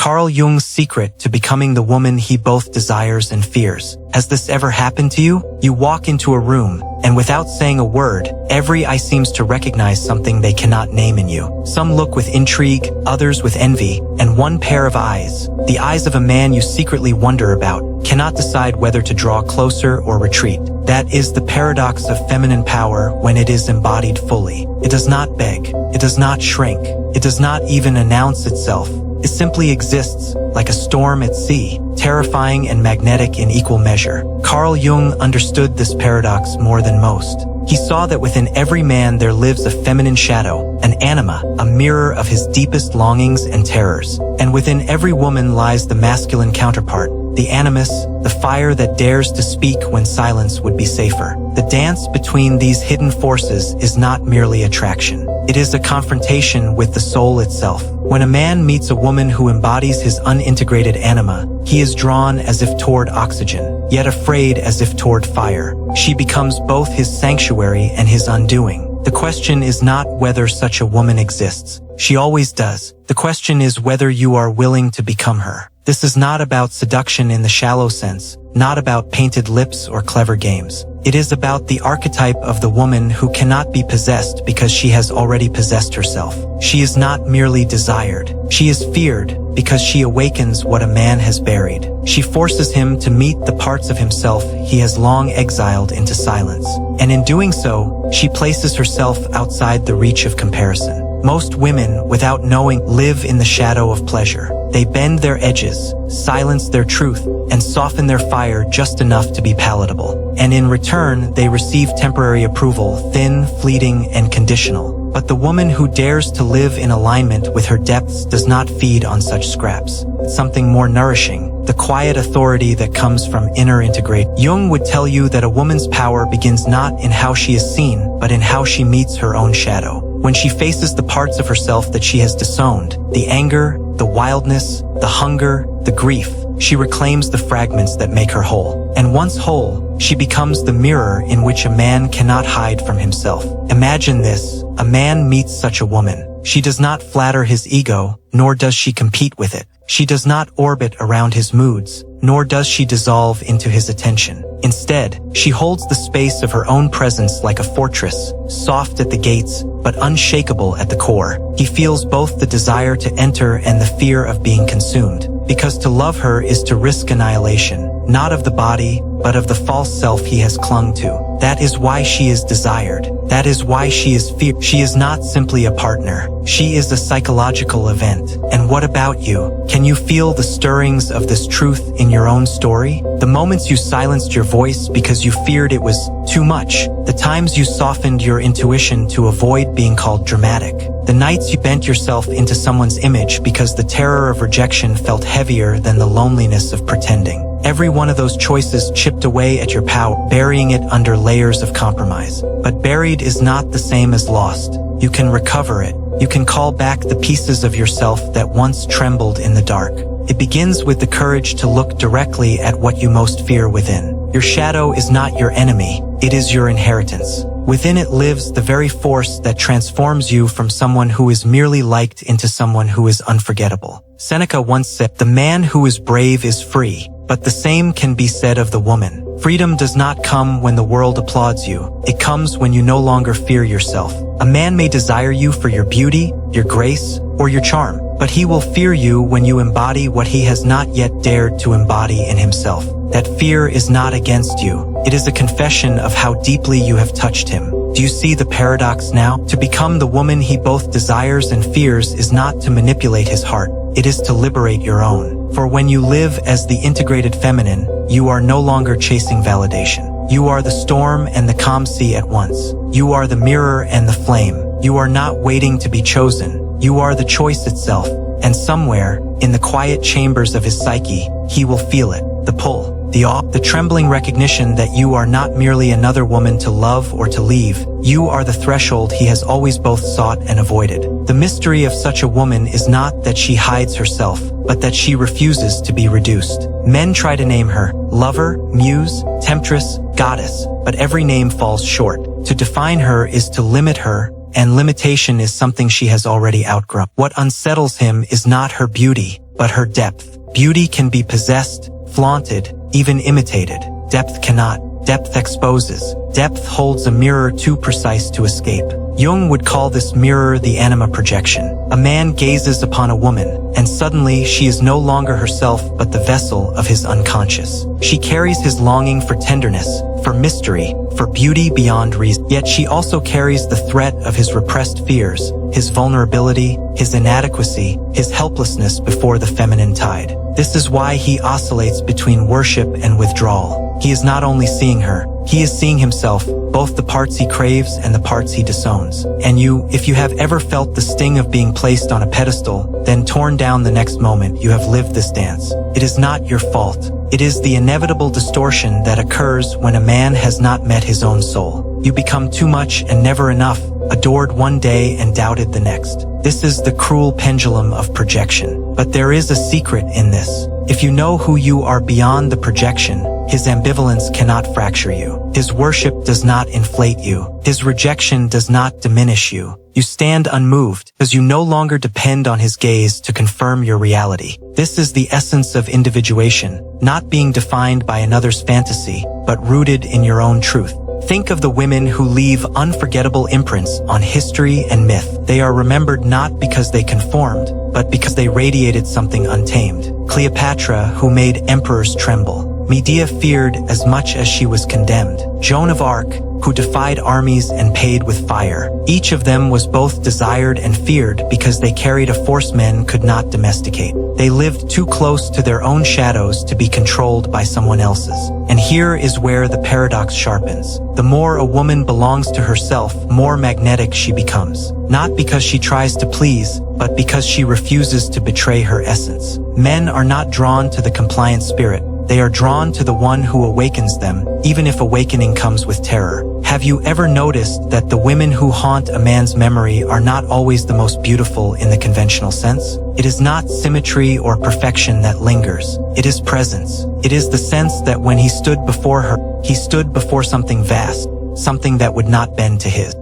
Carl Jung's secret to becoming the woman he both desires and fears. Has this ever happened to you? You walk into a room, and without saying a word, every eye seems to recognize something they cannot name in you. Some look with intrigue, others with envy, and one pair of eyes, the eyes of a man you secretly wonder about, cannot decide whether to draw closer or retreat. That is the paradox of feminine power when it is embodied fully. It does not beg, it does not shrink, it does not even announce itself. It simply exists, like a storm at sea, terrifying and magnetic in equal measure. Carl Jung understood this paradox more than most. He saw that within every man there lives a feminine shadow, an anima, a mirror of his deepest longings and terrors. And within every woman lies the masculine counterpart, the animus, the fire that dares to speak when silence would be safer. The dance between these hidden forces is not merely attraction. It is a confrontation with the soul itself. When a man meets a woman who embodies his unintegrated anima, he is drawn as if toward oxygen, yet afraid as if toward fire. She becomes both his sanctuary and his undoing. The question is not whether such a woman exists. She always does. The question is whether you are willing to become her. This is not about seduction in the shallow sense, not about painted lips or clever games. It is about the archetype of the woman who cannot be possessed because she has already possessed herself. She is not merely desired. She is feared because she awakens what a man has buried. She forces him to meet the parts of himself he has long exiled into silence. And in doing so, she places herself outside the reach of comparison. Most women, without knowing, live in the shadow of pleasure. They bend their edges, silence their truth, and soften their fire just enough to be palatable. And in return, they receive temporary approval, thin, fleeting, and conditional. But the woman who dares to live in alignment with her depths does not feed on such scraps. Something more nourishing, the quiet authority that comes from inner integration. Jung would tell you that a woman's power begins not in how she is seen, but in how she meets her own shadow. When she faces the parts of herself that she has disowned, the anger, the wildness, the hunger, the grief, she reclaims the fragments that make her whole. And once whole, she becomes the mirror in which a man cannot hide from himself. Imagine this, a man meets such a woman. She does not flatter his ego, nor does she compete with it. She does not orbit around his moods, nor does she dissolve into his attention. Instead, she holds the space of her own presence like a fortress, soft at the gates, but unshakable at the core. He feels both the desire to enter and the fear of being consumed, because to love her is to risk annihilation, not of the body, but of the false self he has clung to. That is why she is desired. That is why she is feared. She is not simply a partner. She is a psychological event. And what about you? Can you feel the stirrings of this truth in your own story? The moments you silenced your voice because you feared it was too much. The times you softened your intuition to avoid being called dramatic. The nights you bent yourself into someone's image because the terror of rejection felt heavier than the loneliness of pretending. Every one of those choices chipped away at your power, burying it under layers of compromise. But buried is not the same as lost. You can recover it. You can call back the pieces of yourself that once trembled in the dark. It begins with the courage to look directly at what you most fear within. Your shadow is not your enemy. It is your inheritance. Within it lives the very force that transforms you from someone who is merely liked into someone who is unforgettable. Seneca once said, "The man who is brave is free." But the same can be said of the woman. Freedom does not come when the world applauds you. It comes when you no longer fear yourself. A man may desire you for your beauty, your grace, or your charm, but he will fear you when you embody what he has not yet dared to embody in himself. That fear is not against you. It is a confession of how deeply you have touched him. Do you see the paradox now? To become the woman he both desires and fears is not to manipulate his heart. It is to liberate your own. For when you live as the integrated feminine, you are no longer chasing validation. You are the storm and the calm sea at once. You are the mirror and the flame. You are not waiting to be chosen. You are the choice itself. And somewhere, in the quiet chambers of his psyche, he will feel it. The pull, the awe, the trembling recognition that you are not merely another woman to love or to leave. You are the threshold he has always both sought and avoided. The mystery of such a woman is not that she hides herself, but that she refuses to be reduced. Men try to name her lover, muse, temptress, goddess, but every name falls short. To define her is to limit her, and limitation is something she has already outgrown. What unsettles him is not her beauty, but her depth. Beauty can be possessed, flaunted, even imitated. Depth cannot. Depth exposes. Depth holds a mirror too precise to escape. Jung would call this mirror the anima projection. A man gazes upon a woman, and suddenly she is no longer herself but the vessel of his unconscious. She carries his longing for tenderness, for mystery, for beauty beyond reason. Yet she also carries the threat of his repressed fears, his vulnerability, his inadequacy, his helplessness before the feminine tide. This is why he oscillates between worship and withdrawal. He is not only seeing her, he is seeing himself, both the parts he craves and the parts he disowns. And you, if you have ever felt the sting of being placed on a pedestal, then torn down the next moment you have lived this dance, it is not your fault. It is the inevitable distortion that occurs when a man has not met his own soul. You become too much and never enough, adored one day and doubted the next. This is the cruel pendulum of projection. But there is a secret in this. If you know who you are beyond the projection, his ambivalence cannot fracture you. His worship does not inflate you. His rejection does not diminish you. You stand unmoved because you no longer depend on his gaze to confirm your reality. This is the essence of individuation, not being defined by another's fantasy, but rooted in your own truth. Think of the women who leave unforgettable imprints on history and myth. They are remembered not because they conformed, but because they radiated something untamed. Cleopatra, who made emperors tremble. Medea feared as much as she was condemned. Joan of Arc, who defied armies and paid with fire. Each of them was both desired and feared because they carried a force men could not domesticate. They lived too close to their own shadows to be controlled by someone else's. And here is where the paradox sharpens. The more a woman belongs to herself, more magnetic she becomes. Not because she tries to please, but because she refuses to betray her essence. Men are not drawn to the compliant spirit. They are drawn to the one who awakens them, even if awakening comes with terror. Have you ever noticed that the women who haunt a man's memory are not always the most beautiful in the conventional sense? It is not symmetry or perfection that lingers. It is presence. It is the sense that when he stood before her, he stood before something vast, something that would not bend to his.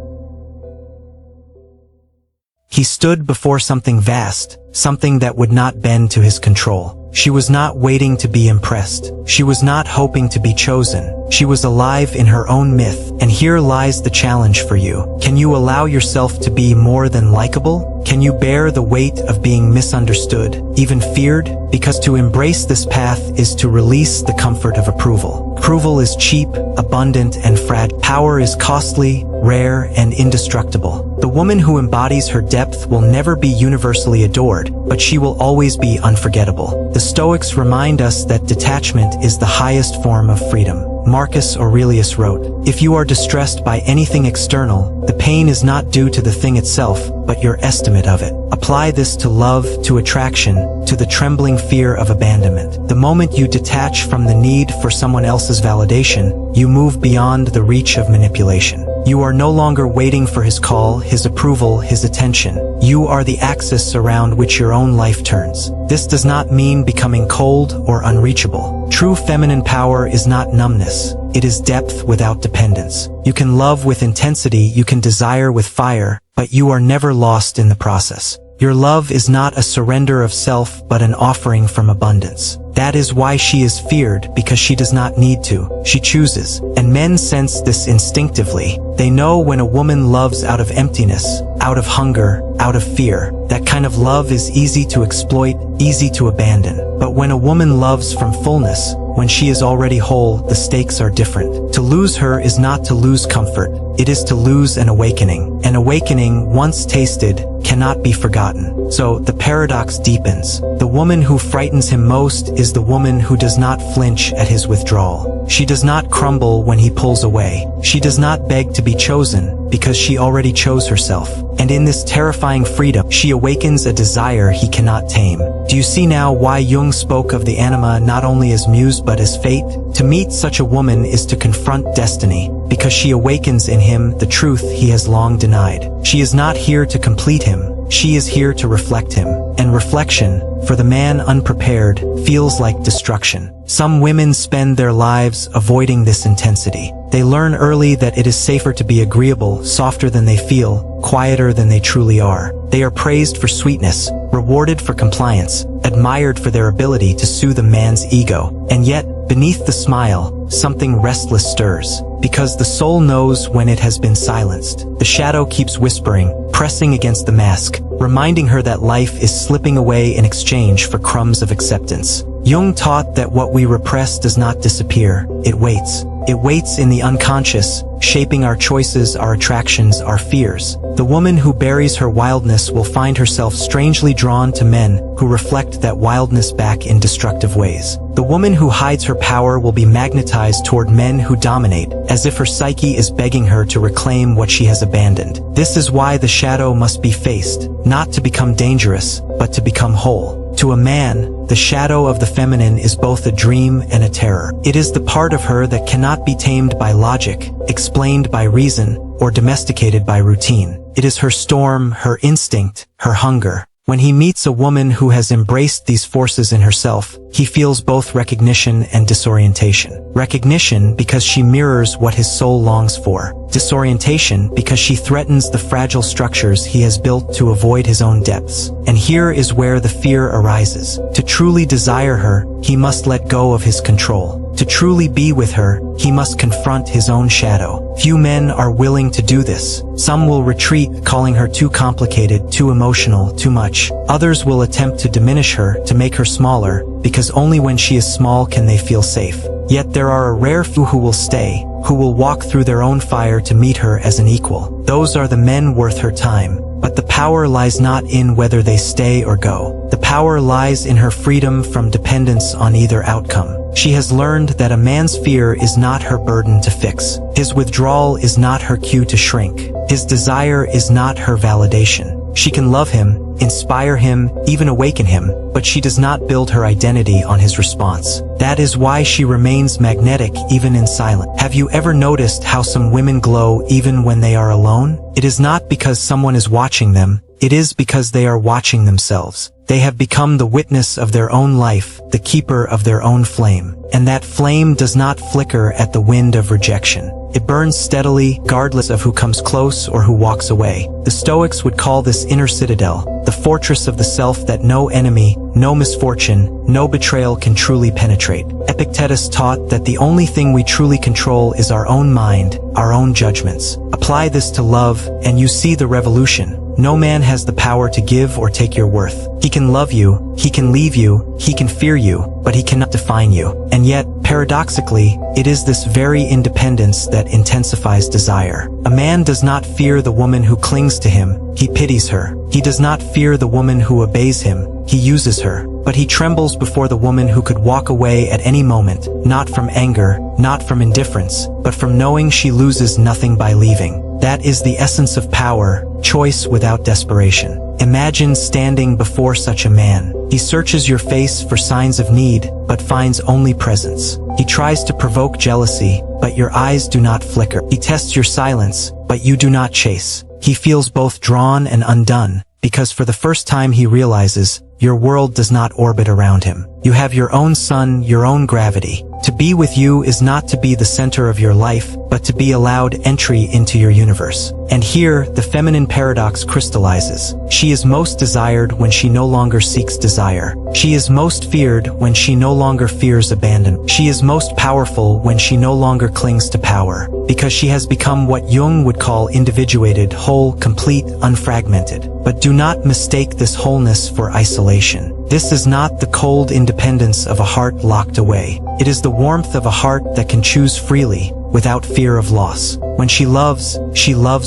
He stood before something vast, something that would not bend to his control. She was not waiting to be impressed. She was not hoping to be chosen. She was alive in her own myth. And here lies the challenge for you. Can you allow yourself to be more than likable? Can you bear the weight of being misunderstood, even feared? Because to embrace this path is to release the comfort of approval. Approval is cheap, abundant, and fragile. Power is costly, rare, and indestructible. The woman who embodies her depth will never be universally adored, but she will always be unforgettable. The Stoics remind us that detachment is the highest form of freedom. Marcus Aurelius wrote, "If you are distressed by anything external, the pain is not due to the thing itself, but your estimate of it." Apply this to love, to attraction, to the trembling fear of abandonment. The moment you detach from the need for someone else's validation, you move beyond the reach of manipulation. You are no longer waiting for his call, his approval, his attention. You are the axis around which your own life turns. This does not mean becoming cold or unreachable. True feminine power is not numbness. It is depth without dependence. You can love with intensity, you can desire with fire, but you are never lost in the process. Your love is not a surrender of self, but an offering from abundance. That is why she is feared, because she does not need to. She chooses. And men sense this instinctively. They know when a woman loves out of emptiness, out of hunger, out of fear. That kind of love is easy to exploit, easy to abandon. But when a woman loves from fullness, when she is already whole, the stakes are different. To lose her is not to lose comfort. It is to lose an awakening. An awakening, once tasted, cannot be forgotten. So the paradox deepens. The woman who frightens him most is the woman who does not flinch at his withdrawal. She does not crumble when he pulls away. She does not beg to be chosen, because she already chose herself. And in this terrifying freedom, she awakens a desire he cannot tame. Do you see now why Jung spoke of the anima not only as muse but as fate? To meet such a woman is to confront destiny, because she awakens in him the truth he has long denied. She is not here to complete him. She is here to reflect him. And reflection, for the man unprepared, feels like destruction. Some women spend their lives avoiding this intensity. They learn early that it is safer to be agreeable, softer than they feel, quieter than they truly are. They are praised for sweetness, rewarded for compliance, admired for their ability to soothe a man's ego. And yet, beneath the smile, something restless stirs, because the soul knows when it has been silenced. The shadow keeps whispering, pressing against the mask, reminding her that life is slipping away in exchange for crumbs of acceptance. Jung taught that what we repress does not disappear, it waits. It waits in the unconscious, shaping our choices, our attractions, our fears. The woman who buries her wildness will find herself strangely drawn to men who reflect that wildness back in destructive ways. The woman who hides her power will be magnetized toward men who dominate, as if her psyche is begging her to reclaim what she has abandoned. This is why the shadow must be faced, not to become dangerous, but to become whole. To a man, the shadow of the feminine is both a dream and a terror. It is the part of her that cannot be tamed by logic, explained by reason, or domesticated by routine. It is her storm, her instinct, her hunger. When he meets a woman who has embraced these forces in herself, he feels both recognition and disorientation. Recognition because she mirrors what his soul longs for. Disorientation because she threatens the fragile structures he has built to avoid his own depths. And here is where the fear arises. To truly desire her, he must let go of his control. To truly be with her, he must confront his own shadow. Few men are willing to do this. Some will retreat, calling her too complicated, too emotional, too much. Others will attempt to diminish her, to make her smaller, because only when she is small can they feel safe. Yet there are a rare few who will stay, who will walk through their own fire to meet her as an equal. Those are the men worth her time. But the power lies not in whether they stay or go. The power lies in her freedom from dependence on either outcome. She has learned that a man's fear is not her burden to fix. His withdrawal is not her cue to shrink. His desire is not her validation. She can love him, inspire him, even awaken him, but she does not build her identity on his response. That is why she remains magnetic even in silence. Have you ever noticed how some women glow even when they are alone? It is not because someone is watching them, it is because they are watching themselves. They have become the witness of their own life, the keeper of their own flame. And that flame does not flicker at the wind of rejection. It burns steadily, regardless of who comes close or who walks away. The Stoics would call this inner citadel, the fortress of the self that no enemy, no misfortune, no betrayal can truly penetrate. Epictetus taught that the only thing we truly control is our own mind, our own judgments. Apply this to love, and you see the revolution. No man has the power to give or take your worth. He can love you, he can leave you, he can fear you, but he cannot define you. And yet, paradoxically, it is this very independence that intensifies desire. A man does not fear the woman who clings to him, he pities her. He does not fear the woman who obeys him, he uses her. But he trembles before the woman who could walk away at any moment, not from anger, not from indifference, but from knowing she loses nothing by leaving. That is the essence of power, choice without desperation. Imagine standing before such a man. He searches your face for signs of need, but finds only presence. He tries to provoke jealousy, but your eyes do not flicker. He tests your silence, but you do not chase. He feels both drawn and undone, because for the first time he realizes, your world does not orbit around him. You have your own sun, your own gravity. To be with you is not to be the center of your life, but to be allowed entry into your universe. And here, the feminine paradox crystallizes. She is most desired when she no longer seeks desire. She is most feared when she no longer fears abandonment. She is most powerful when she no longer clings to power, because she has become what Jung would call individuated, whole, complete, unfragmented. But do not mistake this wholeness for isolation. This is not the cold independence of a heart locked away. It is the warmth of a heart that can choose freely, without fear of loss. When she loves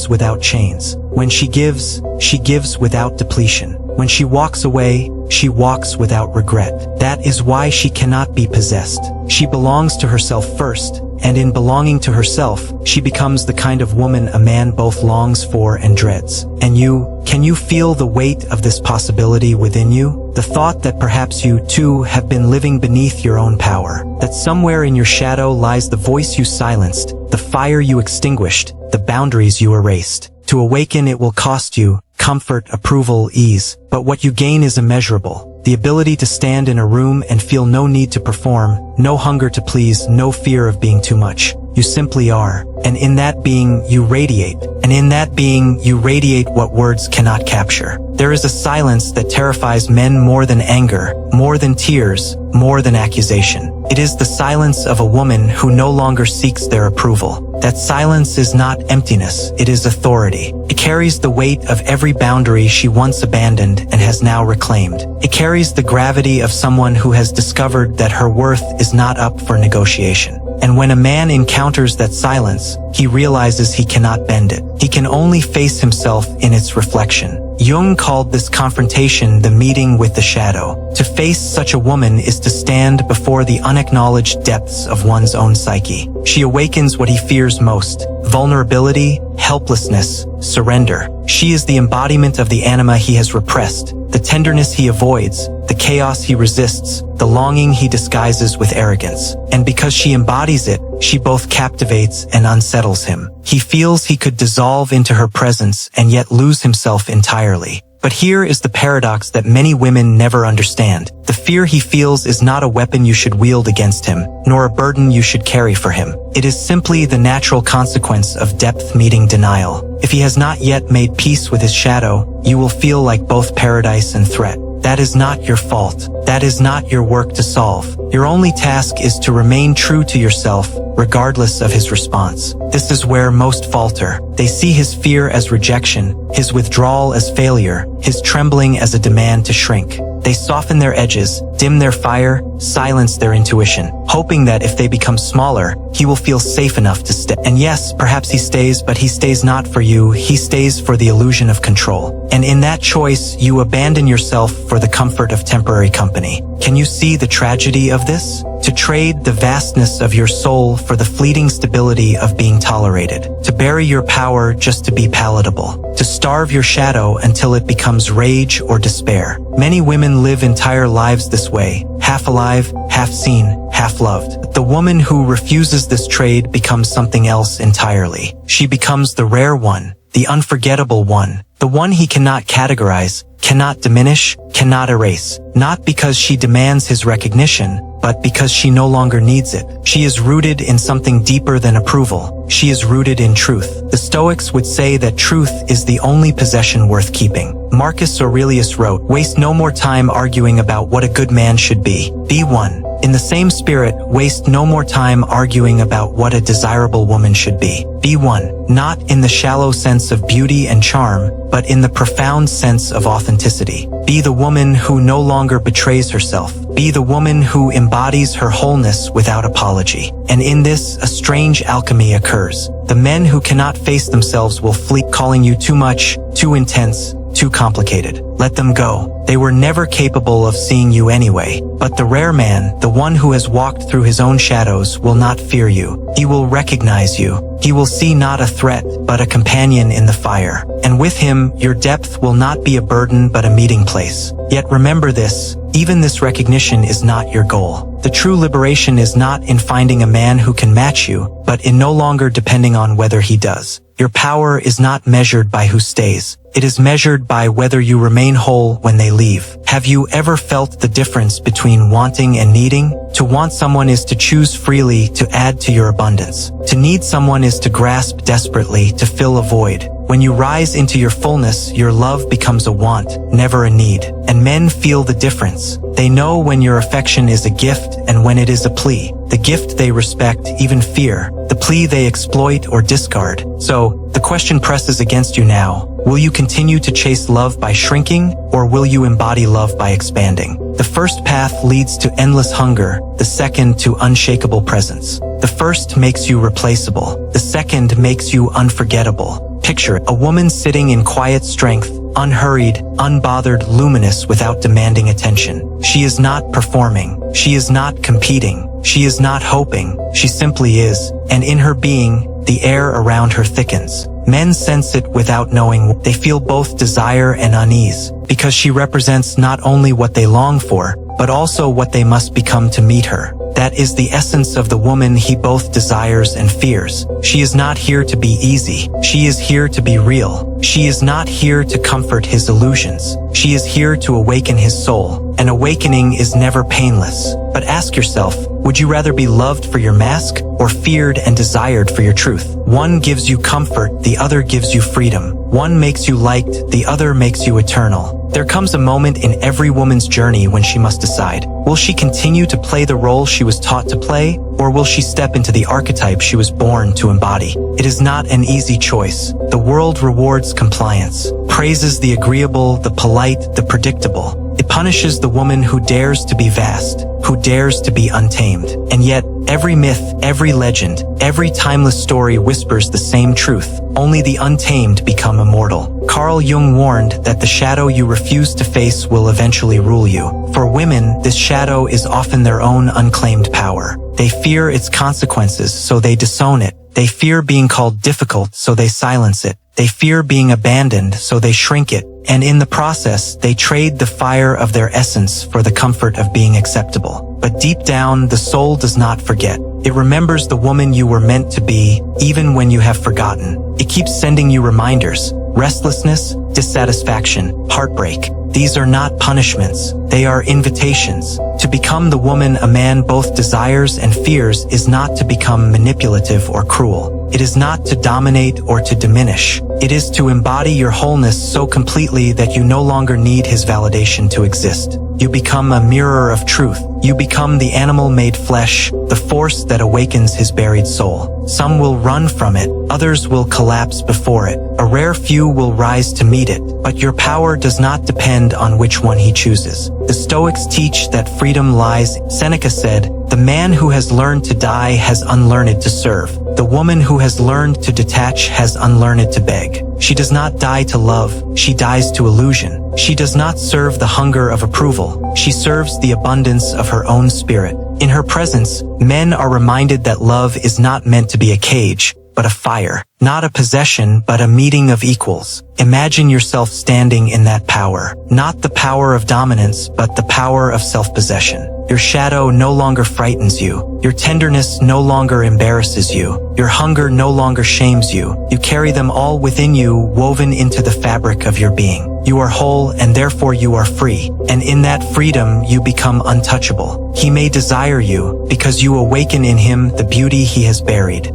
without chains. When she gives without depletion. When she walks away, she walks without regret. That is why she cannot be possessed. She belongs to herself first, and in belonging to herself, she becomes the kind of woman a man both longs for and dreads. And can you feel the weight of this possibility within you? The thought that perhaps you, too, have been living beneath your own power. That somewhere in your shadow lies the voice you silenced, the fire you extinguished, the boundaries you erased. To awaken it will cost you comfort, approval, ease, but what you gain is immeasurable. The ability to stand in a room and feel no need to perform, no hunger to please, no fear of being too much. you simply are. And in that being, you radiate. And in that being, you radiate what words cannot capture. There is a silence that terrifies men more than anger, more than tears, more than accusation. It is the silence of a woman who no longer seeks their approval. That silence is not emptiness, it is authority. It carries the weight of every boundary she once abandoned and has now reclaimed. It carries the gravity of someone who has discovered that her worth is not up for negotiation. And when a man encounters that silence, he realizes he cannot bend it. He can only face himself in its reflection. Jung called this confrontation the meeting with the shadow. To face such a woman is to stand before the unacknowledged depths of one's own psyche. She awakens what he fears most: vulnerability, helplessness, surrender. She is the embodiment of the anima he has repressed, the tenderness he avoids, the chaos he resists, the longing he disguises with arrogance. And because she embodies it, she both captivates and unsettles him. He feels he could dissolve into her presence and yet lose himself entirely. But here is the paradox that many women never understand. The fear he feels is not a weapon you should wield against him, nor a burden you should carry for him. It is simply the natural consequence of depth meeting denial. If he has not yet made peace with his shadow, you will feel like both paradise and threat. That is not your fault. That is not your work to solve. Your only task is to remain true to yourself, regardless of his response. This is where most falter. They see his fear as rejection, his withdrawal as failure, his trembling as a demand to shrink. They soften their edges, dim their fire, silence their intuition, hoping that if they become smaller, he will feel safe enough to stay. And yes, perhaps he stays, but he stays not for you, he stays for the illusion of control. And in that choice, you abandon yourself for the comfort of temporary company. Can you see the tragedy of this? To trade the vastness of your soul for the fleeting stability of being tolerated. To bury your power just to be palatable. To starve your shadow until it becomes rage or despair. Many women live entire lives this way, half alive, half seen, half loved. The woman who refuses this trade becomes something else entirely. She becomes the rare one, the unforgettable one, the one he cannot categorize, cannot diminish, cannot erase. Not because she demands his recognition, but because she no longer needs it. She is rooted in something deeper than approval. She is rooted in truth. The Stoics would say that truth is the only possession worth keeping. Marcus Aurelius wrote, "Waste no more time arguing about what a good man should be. Be one." In the same spirit, waste no more time arguing about what a desirable woman should be. Be one, not in the shallow sense of beauty and charm, but in the profound sense of authenticity. Be the woman who no longer betrays herself. Be the woman who embodies her wholeness without apology. And in this, a strange alchemy occurs. The men who cannot face themselves will flee, calling you too much, too intense, too complicated. Let them go. They were never capable of seeing you anyway. But the rare man, the one who has walked through his own shadows, will not fear you. He will recognize you. He will see not a threat, but a companion in the fire. And with him, your depth will not be a burden but a meeting place. Yet remember this, even this recognition is not your goal. The true liberation is not in finding a man who can match you, but in no longer depending on whether he does. Your power is not measured by who stays. It is measured by whether you remain whole when they leave. Have you ever felt the difference between wanting and needing? To want someone is to choose freely to add to your abundance. To need someone is to grasp desperately to fill a void. When you rise into your fullness, your love becomes a want, never a need. And men feel the difference. They know when your affection is a gift and when it is a plea. The gift they respect, even fear. The plea they exploit or discard. So, the question presses against you now. Will you continue to chase love by shrinking, or will you embody love by expanding? The first path leads to endless hunger, the second to unshakable presence. The first makes you replaceable. The second makes you unforgettable. Picture a woman sitting in quiet strength, unhurried, unbothered, luminous without demanding attention. She is not performing. She is not competing. She is not hoping. She simply is. And in her being, the air around her thickens. Men sense it without knowing. They feel both desire and unease, because she represents not only what they long for, but also what they must become to meet her. That is the essence of the woman he both desires and fears. She is not here to be easy. She is here to be real. She is not here to comfort his illusions. She is here to awaken his soul. An awakening is never painless. But ask yourself, would you rather be loved for your mask or feared and desired for your truth? One gives you comfort, the other gives you freedom. One makes you liked, the other makes you eternal. There comes a moment in every woman's journey when she must decide, will she continue to play the role she was taught to play, or will she step into the archetype she was born to embody? It is not an easy choice. The world rewards compliance, praises the agreeable, the polite, the predictable. It punishes the woman who dares to be vast, who dares to be untamed. And yet, every myth, every legend, every timeless story whispers the same truth. Only the untamed become immortal. Carl Jung warned that the shadow you refuse to face will eventually rule you. For women, this shadow is often their own unclaimed power. They fear its consequences, so they disown it. They fear being called difficult, so they silence it. They fear being abandoned, so they shrink it. And in the process, they trade the fire of their essence for the comfort of being acceptable. But deep down, the soul does not forget. It remembers the woman you were meant to be, even when you have forgotten. It keeps sending you reminders. Restlessness, dissatisfaction, heartbreak. These are not punishments. They are invitations. To become the woman a man both desires and fears is not to become manipulative or cruel. It is not to dominate or to diminish. It is to embody your wholeness so completely that you no longer need his validation to exist. You become a mirror of truth. You become the animal made flesh, the force that awakens his buried soul. Some will run from it, others will collapse before it. A rare few will rise to meet it, but your power does not depend on which one he chooses. The Stoics teach that freedom lies, Seneca said, the man who has learned to die has unlearned to serve. The woman who has learned to detach has unlearned to beg. She does not die to love, she dies to illusion. She does not serve the hunger of approval, she serves the abundance of her own spirit. In her presence, men are reminded that love is not meant to be a cage, but a fire. Not a possession, but a meeting of equals. Imagine yourself standing in that power. Not the power of dominance, but the power of self-possession. Your shadow no longer frightens you. Your tenderness no longer embarrasses you. Your hunger no longer shames you. You carry them all within you, woven into the fabric of your being. You are whole, and therefore you are free. And in that freedom, you become untouchable. He may desire you, because you awaken in him the beauty he has buried.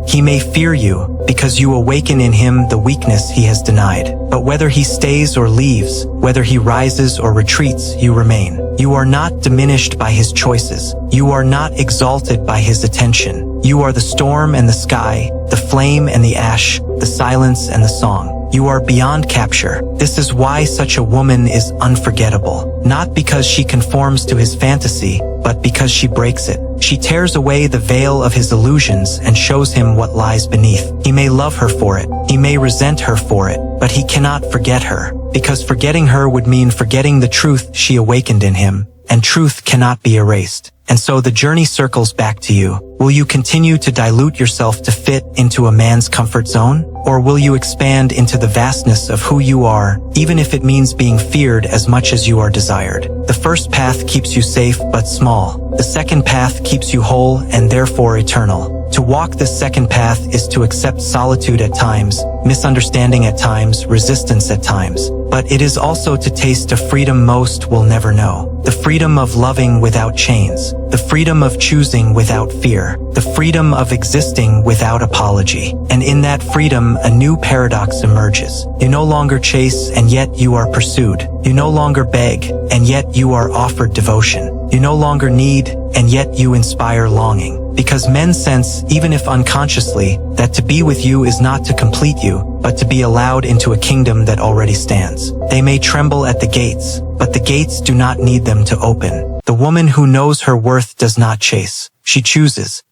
He may fear you, because you awaken in him the weakness he has denied. But whether he stays or leaves, whether he rises or retreats, you remain. You are not diminished by his choices. You are not exalted by his attention. You are the storm and the sky, the flame and the ash, the silence and the song. You are beyond capture. This is why such a woman is unforgettable. Not because she conforms to his fantasy, but because she breaks it. She tears away the veil of his illusions and shows him what lies beneath. He may love her for it. He may resent her for it, but he cannot forget her, because forgetting her would mean forgetting the truth she awakened in him, and truth cannot be erased. And so the journey circles back to you. Will you continue to dilute yourself to fit into a man's comfort zone? Or will you expand into the vastness of who you are, even if it means being feared as much as you are desired? The first path keeps you safe but small. The second path keeps you whole and therefore eternal. To walk this second path is to accept solitude at times, misunderstanding at times, resistance at times. But it is also to taste a freedom most will never know. The freedom of loving without chains. The freedom of choosing without fear. The freedom of existing without apology. And in that freedom, a new paradox emerges. You no longer chase, and yet you are pursued. You no longer beg, and yet you are offered devotion. You no longer need, and yet you inspire longing. Because men sense, even if unconsciously, that to be with you is not to complete you, but to be allowed into a kingdom that already stands. They may tremble at the gates, but the gates do not need them to open. The woman who knows her worth does not chase. She chooses.